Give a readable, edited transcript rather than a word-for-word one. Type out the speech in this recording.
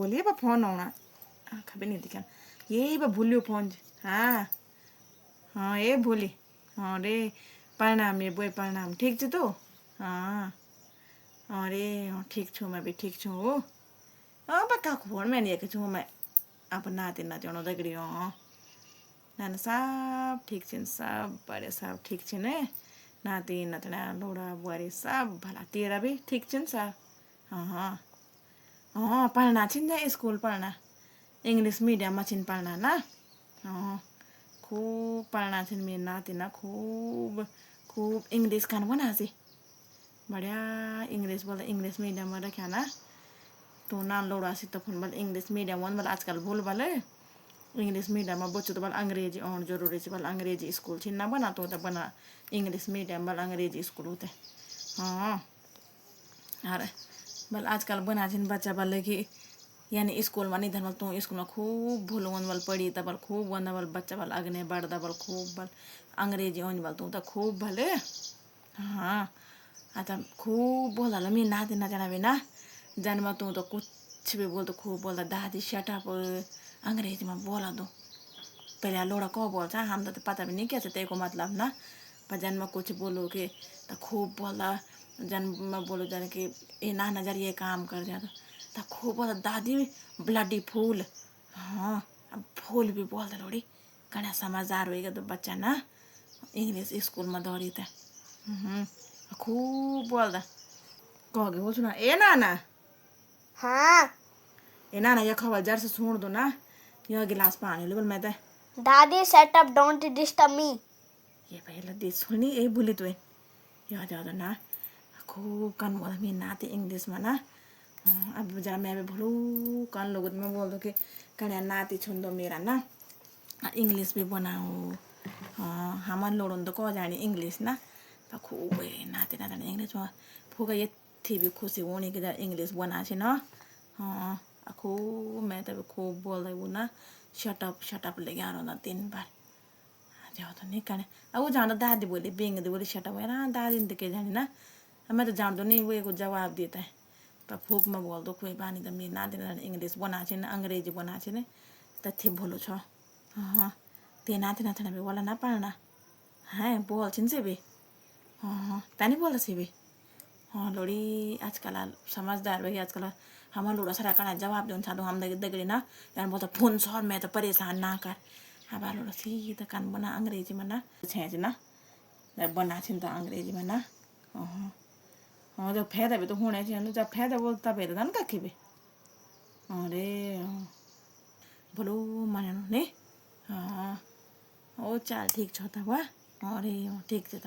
बोलिए बा फोन आउना आँखा भी नहीं दिखा यही बा भूलियो फोन हाँ हाँ ये भूली हाँ रे प्रणाम ये बोए प्रणाम ठीक छ तू हाँ अरे ठीक छु मैं भी ठीक छु हो अब का फोन में नहीं छु मैं अब नाति नातिनो दगड़ी नाना सब ठीक छिन् सब बड़े सब ठीक छिन् नाति नातिना लोड़ा बुहारी सब भला तेरा भी ठीक छिन् सब हाँ हाँ पढ़ना छिन् जा स्कूल पढ़ना इंग्लिश मीडियम में छिन् पढ़ना ना हाँ खूब पढ़ना छिन् मेरी नाति ना खूब खूब इंग्लिश खान बना सी बढ़िया इंग्लिश बोलते इंग्लिश मीडियम में रखा ना तो ना लोड़ा सी तो फोन बोल इंग्लिश मीडियम वन आजकल भूल वाले इंग्लिश मीडियम में बच्चों तो बोल अंग्रेजी आने जरूरी है बोल अंग्रेजी स्कूल छिन्ना बना तो बना इंग्लिश मीडियम बोल अंग्रेजी स्कूल होते हाँ अरे बोल आजकल बना छिन बच्चा बोले कि यानी स्कूल में नहीं धन तू स्कूल में खूब भूल वन बोल पढ़ी तब खूब वन बोल बच्चा बोल अग्ने बढ़दा बोल खूब बोल अंग्रेजी आने बोल तू तो खूब भले हाँ आता खूब बोला मी नाति नातिना भी ना जन्म तू तो कुछ भी बोल तो खूब बोलता दादी शटअप अंग्रेजी में बोला दो पहले लोड़ा को बोलता हम तो पता भी नहीं क्या तेरे को मतलब ना पर जन्म कुछ बोलो कि तो खूब बोला जन्म में बोलो जन कि ये ना नजर ये काम कर जाता तो खूब बोला दादी ब्लडी फूल हाँ अब फूल भी बोलता थोड़ी कड़ा समझदार होएगा तो बच्चा ना इंग्लिश स्कूल में दौड़ी था खूब बोलता कह बोल सुना ए नाना हाँ ए नाना ये खबर जर से सुन दो ना यह गिलास पानी ले बोल मैं तो दादी set up don't disturb me ये पहले दे सुनी ए भूली तो याद याद ना खूब कान बोला मेरी नाती इंग्लिश में ना अब जरा मैं भी भूलू कान लोग में बोल दो कि कन्या नाती छुन दो मेरा ना इंग्लिश भी बनाओ हमारे लोग तो कह जाने इंग्लिश ना तो खूब नाती नाती इंग्लिश में फूका ये थी भी खुशी होने की इंग्लिश बना छी ना खूब मैं तो खूब बोल रही हूँ ना शटअप ले गया रहा 3 बार जाओ तो नहीं करने अब वो जानो दादी बोली बेंग दे बोली शटअप है ना दादी ने तो क्या जानी ना मैं तो जान दो नहीं वो को जवाब देता है पर फूक में बोल दो कोई बानी तो मेरी नादी इंग्लिश बना छी ना अंग्रेजी बना छी ने तो थे बोलो छो हाँ ते नाती नाती भी बोला ना पढ़ना है बोल छिन से भी हाँ तानी बोला से भी हाँ लोड़ी आजकल समझदार भाई आजकल हमारे लोड़ा सारा का जवाब दे छाड़ो हम दगड़ी ना यार बोलता फोन सर मैं तो परेशान ना कर हमारे लोड़ा सीधा कान बना अंग्रेजी में ना छेच ना बना छिन तो अंग्रेजी में ना हाँ जब फायदा भी तो होने चाहिए जब फायदा बोलता तब हेर्दा न कखे भी अरे बोलो माने ने हाँ ओ चल ठीक छ त अरे ठीक छ त